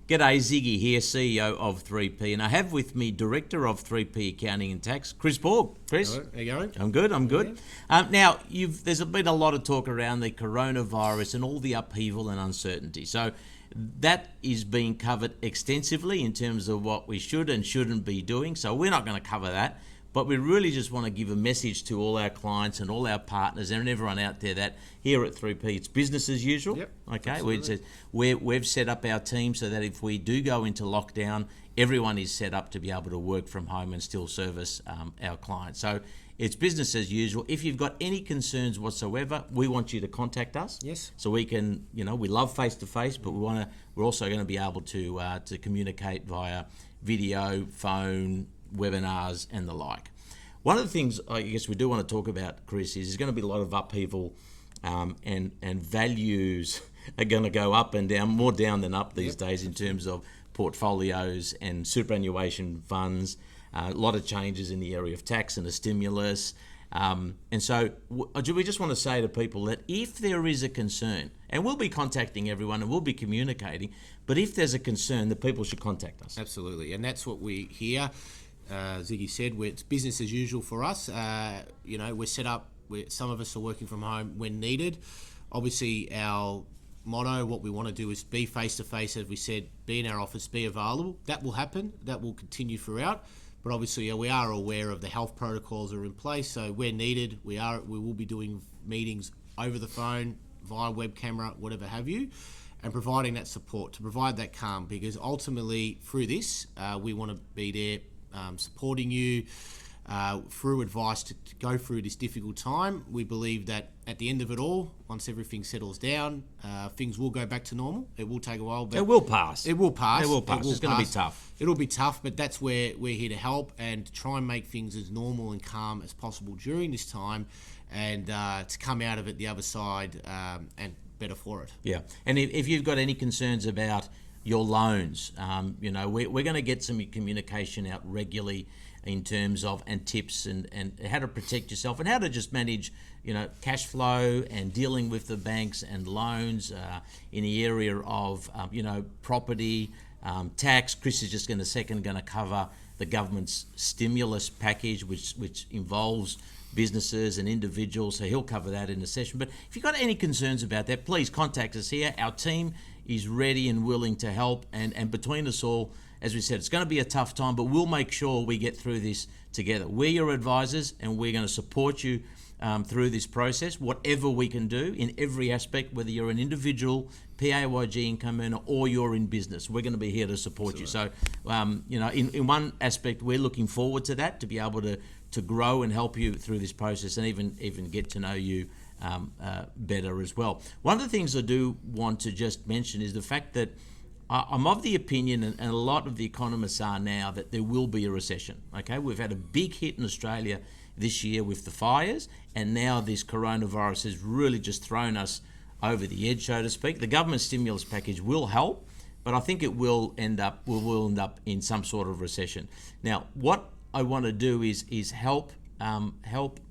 G'day, Ziggy here, CEO of 3P, and I have with me Director of 3P Accounting and Tax, Chris Borg. Chris? Hello, how you going? I'm good. Now, there's been a lot of talk around the coronavirus and all the upheaval and uncertainty. So that is being covered extensively in terms of what we should and shouldn't be doing. So we're not going to cover that. But we really just want to give a message to all our clients and all our partners and everyone out there that here at 3P, it's business as usual. Yep, okay, we've set up our team so that if we do go into lockdown, everyone is set up to be able to work from home and still service our clients. So it's business as usual. If you've got any concerns whatsoever, we want you to contact us. Yes. So we can, we love face-to-face, but we're also going to be able to communicate via video, phone, webinars and the like. One of the things I guess we do want to talk about, Chris, is there's going to be a lot of upheaval and values are going to go up and down, more down than up these days in terms of portfolios and superannuation funds, a lot of changes in the area of tax and the stimulus. And so we just want to say to people that if there is a concern, and we'll be contacting everyone and we'll be communicating, but if there's a concern, the people should contact us. Absolutely, and that's what we hear. Ziggy said, it's business as usual for us. We're set up, some of us are working from home when needed. Obviously, our motto, what we want to do is be face-to-face, as we said, be in our office, be available. That will happen, that will continue throughout. But obviously, we are aware of the health protocols are in place, so where needed, we will be doing meetings over the phone, via web camera, whatever have you, and providing that support, to provide that calm, because ultimately, through this, we want to be there supporting you through advice to go through this difficult time. We believe that at the end of it all, once everything settles down, things will go back to normal. It will take a while, but it will pass. It will pass. It's going to be tough. It'll be tough, but that's where we're here to help and try and make things as normal and calm as possible during this time, and to come out of it the other side and better for it. Yeah, and if you've got any concerns about your loans, we're going to get some communication out regularly in terms of and tips and how to protect yourself and how to just manage cash flow and dealing with the banks and loans in the area of property, tax. Chris is just in a second going to cover the government's stimulus package, which involves businesses and individuals, so he'll cover that in a session. But if you've got any concerns about that, please contact us here. Our team is ready and willing to help, and between us all, as we said, it's going to be a tough time, but we'll make sure we get through this together. We're your advisors, and we're going to support you through this process, whatever we can do in every aspect, whether you're an individual, PAYG income earner, or you're in business. We're going to be here to support you. So, in one aspect, we're looking forward to that, to be able to grow and help you through this process and even get to know you better as well. One of the things I do want to just mention is the fact that I'm of the opinion, and a lot of the economists are now, that there will be a recession. Okay, we've had a big hit in Australia this year with the fires, and now this coronavirus has really just thrown us over the edge, so to speak. The government stimulus package will help, but I think it will end up in some sort of recession. Now, what I want to do is help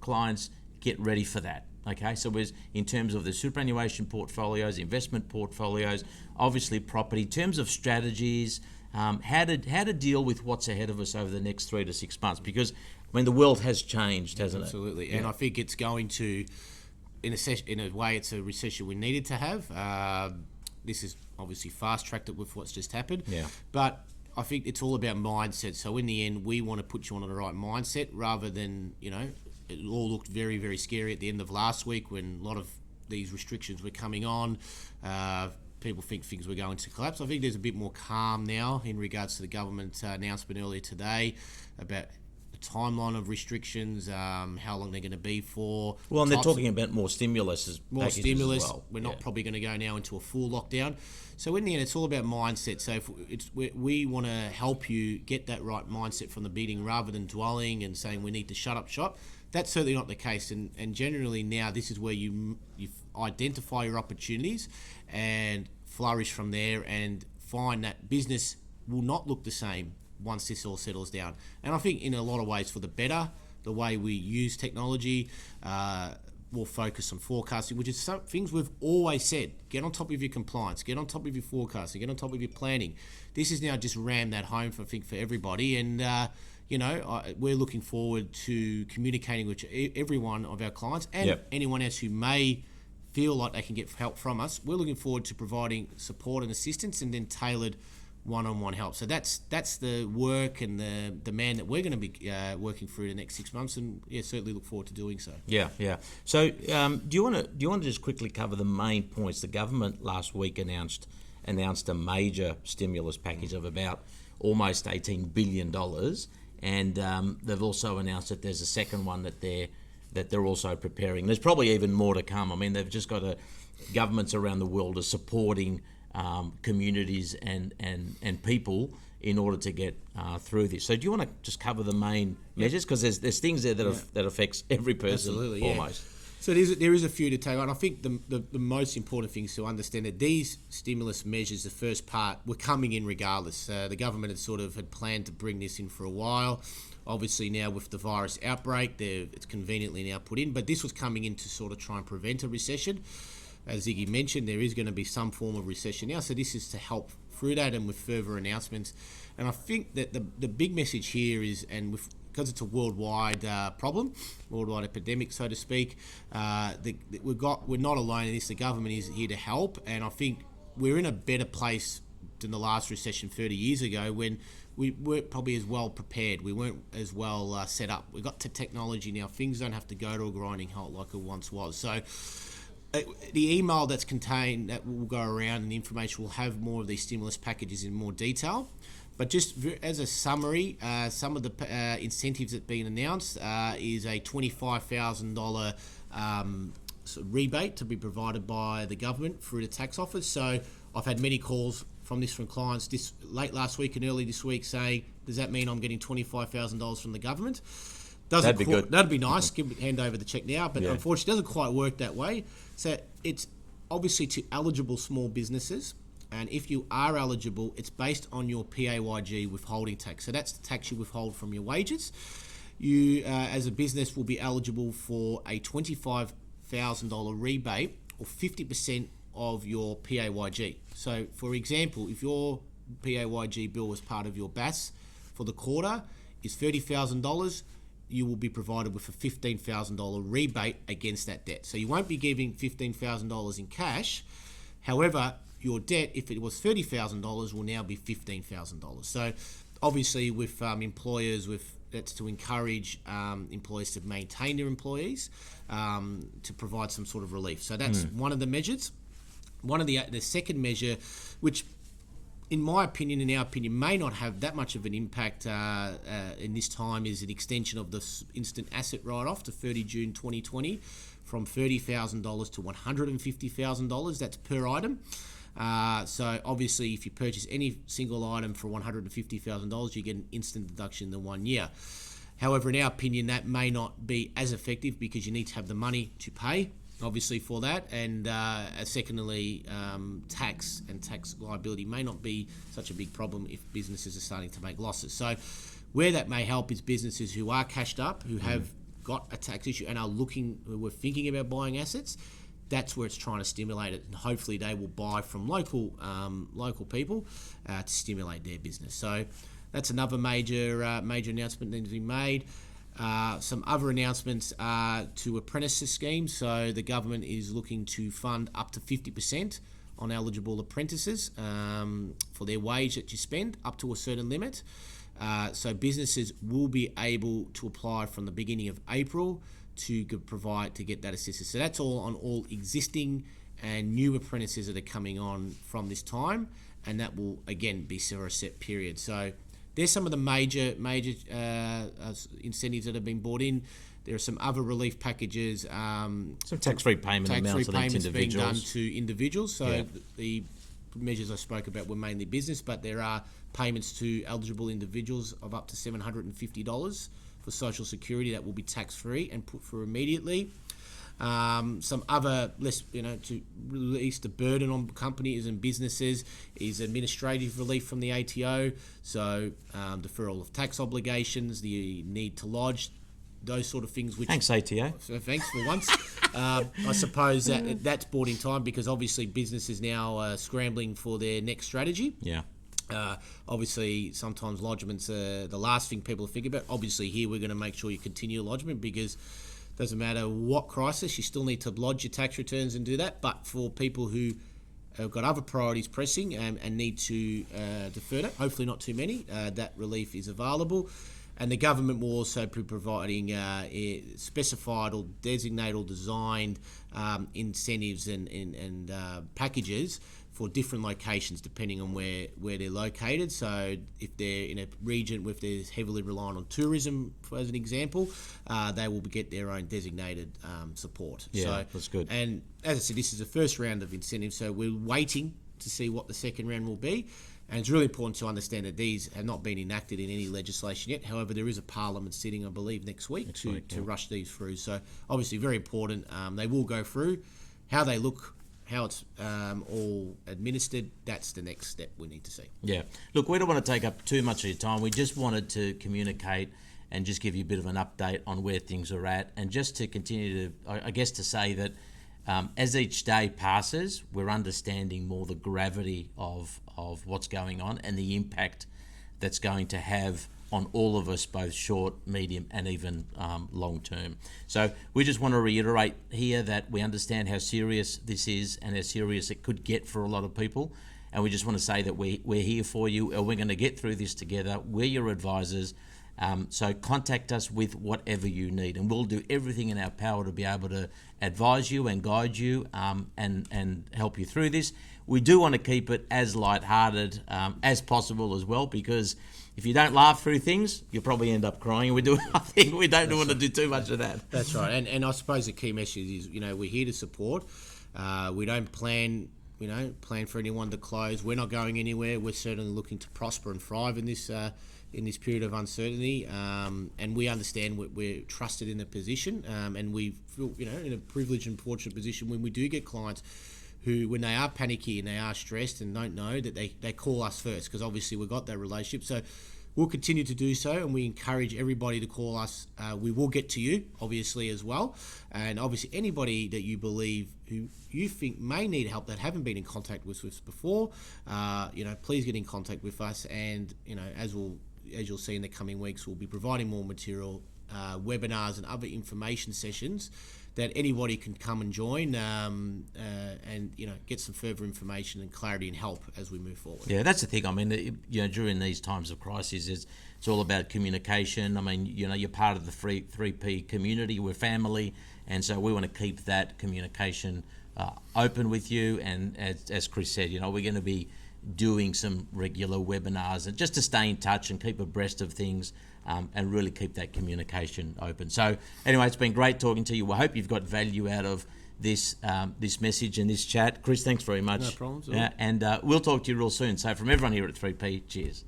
clients get ready for that. Okay, so in terms of the superannuation portfolios, investment portfolios, obviously property, in terms of strategies, how to deal with what's ahead of us over the next 3 to 6 months, because the world has changed, hasn't Absolutely. it? Absolutely, and I think it's going to, in a way, it's a recession we needed to have. This is obviously fast-tracked it with what's just happened. Yeah. But I think it's all about mindset. So in the end, we want to put you on the right mindset rather than, it all looked very, very scary at the end of last week when a lot of these restrictions were coming on. People think things were going to collapse. I think there's a bit more calm now in regards to the government announcement earlier today about the timeline of restrictions, how long they're going to be for. Well, and they're talking about more stimulus. More stimulus. As well. We're not probably going to go now into a full lockdown. So in the end, it's all about mindset. So we want to help you get that right mindset from the beginning rather than dwelling and saying we need to shut up shop. That's certainly not the case, and generally now this is where you identify your opportunities and flourish from there and find that business will not look the same once this all settles down. And I think in a lot of ways for the better, the way we use technology, more focused on forecasting, which is some things we've always said. Get on top of your compliance, get on top of your forecasting, get on top of your planning. This is now just rammed that home for everybody, and we're looking forward to communicating with every one of our clients and anyone else who may feel like they can get help from us. We're looking forward to providing support and assistance, and then tailored one-on-one help. So that's the work and the demand that we're going to be working through the next 6 months, and certainly look forward to doing so. Yeah. So do you want to just quickly cover the main points? The government last week announced a major stimulus package of about almost $18 billion, and they've also announced that there's a second one that they're also preparing. There's probably even more to come. I mean, they've just got governments around the world are supporting communities and people in order to get through this. So do you want to just cover the main measures? Because there's things there that affects every person. Absolutely, almost. So there is a few to take on. I think the most important thing is to understand that these stimulus measures, the first part, were coming in regardless. The government had planned to bring this in for a while. Obviously now with the virus outbreak, it's conveniently now put in, but this was coming in to sort of try and prevent a recession. As Ziggy mentioned, there is going to be some form of recession now, so this is to help through that and with further announcements. And I think that the big message here is, because it's a worldwide problem, worldwide epidemic, so to speak, we're not alone in this. The government is here to help, and I think we're in a better place than the last recession 30 years ago, when we weren't probably as well prepared. We weren't as well set up. We've got to technology now. Things don't have to go to a grinding halt like it once was. So the email that's contained that will go around, and the information will have more of these stimulus packages in more detail. But just as a summary, some of the incentives that have been announced is a $25,000 rebate to be provided by the government through the tax office. So I've had many calls from clients late last week and early this week saying, does that mean I'm getting $25,000 from the government? That'd be good. That'd be nice. Hand over the check now, but unfortunately, it doesn't quite work that way. So it's obviously to eligible small businesses, and if you are eligible, it's based on your PAYG withholding tax. So that's the tax you withhold from your wages. You, as a business, will be eligible for a $25,000 rebate, or 50% of your PAYG. So, for example, if your PAYG bill was part of your BAS for the quarter is $30,000, you will be provided with a $15,000 rebate against that debt. So you won't be giving $15,000 in cash. However, your debt, if it was $30,000, will now be $15,000. So obviously with employers, that's to encourage employers to maintain their employees, to provide some sort of relief. So that's one of the measures. One of the second measure, which in my opinion, in our opinion, may not have that much of an impact in this time, is an extension of the instant asset write-off to 30 June 2020 from $30,000 to $150,000. That's per item. So obviously, if you purchase any single item for $150,000, you get an instant deduction in the 1 year. However, in our opinion, that may not be as effective because you need to have the money to pay, obviously, for that, and secondly, tax and tax liability may not be such a big problem if businesses are starting to make losses. So where that may help is businesses who are cashed up, who have got a tax issue and who are thinking about buying assets. That's where it's trying to stimulate it, and hopefully they will buy from local people to stimulate their business. So that's another major announcement that needs to be made. Some other announcements are to apprentices schemes. So the government is looking to fund up to 50% on eligible apprentices for their wage that you spend, up to a certain limit. So businesses will be able to apply from the beginning of April to get that assistance. So that's all on all existing and new apprentices that are coming on from this time, and that will again be for a set period. So there's some of the major incentives that have been brought in. There are some other relief packages. Some tax-free payment amounts being done to individuals. So the measures I spoke about were mainly business, but there are payments to eligible individuals of up to $750 for Social Security that will be tax-free and put through immediately. Some other to release the burden on companies and businesses is administrative relief from the ATO. So deferral of tax obligations, the need to lodge those sort of things. Which Thanks, ATO. So thanks for once. I suppose that's brought in time because obviously business is now scrambling for their next strategy. Yeah. Obviously, sometimes lodgements are the last thing people think about. Obviously, here we're going to make sure you continue lodgement because it doesn't matter what crisis, you still need to lodge your tax returns and do that. But for people who have got other priorities pressing and need to defer it, hopefully not too many, that relief is available. And the government will also be providing specified or designated or designed incentives and packages for different locations depending on where they're located. So if they're in a region where they're heavily reliant on tourism, as an example, they will get their own designated support. Yeah, so, that's good. And as I said, this is the first round of incentives, so we're waiting to see what the second round will be. And it's really important to understand that these have not been enacted in any legislation yet. However, there is a parliament sitting, I believe, next week to rush these through. So obviously very important. They will go through. How they look, how it's all administered, that's the next step we need to see. Yeah. Look, we don't want to take up too much of your time. We just wanted to communicate and just give you a bit of an update on where things are at, and just to continue to, I guess, to say that as each day passes, we're understanding more the gravity of what's going on and the impact that's going to have on all of us, both short, medium, and even long term. So we just want to reiterate here that we understand how serious this is and how serious it could get for a lot of people. And we just want to say that we're here for you, and we're going to get through this together. We're your advisors. So contact us with whatever you need, and we'll do everything in our power to be able to advise you and guide you and help you through this. We do want to keep it as lighthearted as possible as well, because if you don't laugh through things, you'll probably end up crying. I think we don't want to do too much of that. That's right. And I suppose the key message is, we're here to support. We don't plan for anyone to close. We're not going anywhere. We're certainly looking to prosper and thrive in this period of uncertainty. And we understand we're trusted in a position, and we feel, in a privileged and fortunate position when we do get clients who, when they are panicky and they are stressed and don't know, that they call us first, because obviously we've got that relationship. So we'll continue to do so, and we encourage everybody to call us. We will get to you, obviously, as well. And obviously anybody that you believe who you think may need help that haven't been in contact with us before, please get in contact with us. And, as you'll see in the coming weeks, we'll be providing more material, webinars and other information sessions that anybody can come and join and get some further information and clarity and help as we move forward. Yeah, that's the thing. I mean, during these times of crisis, it's all about communication. I mean, you're part of the 3P community. We're family, and so we want to keep that communication open with you. And as Chris said, we're going to be doing some regular webinars and just to stay in touch and keep abreast of things. And really keep that communication open. So anyway, it's been great talking to you. We hope you've got value out of this message and this chat. Chris, thanks very much. No problems. And we'll talk to you real soon. So from everyone here at 3P, cheers.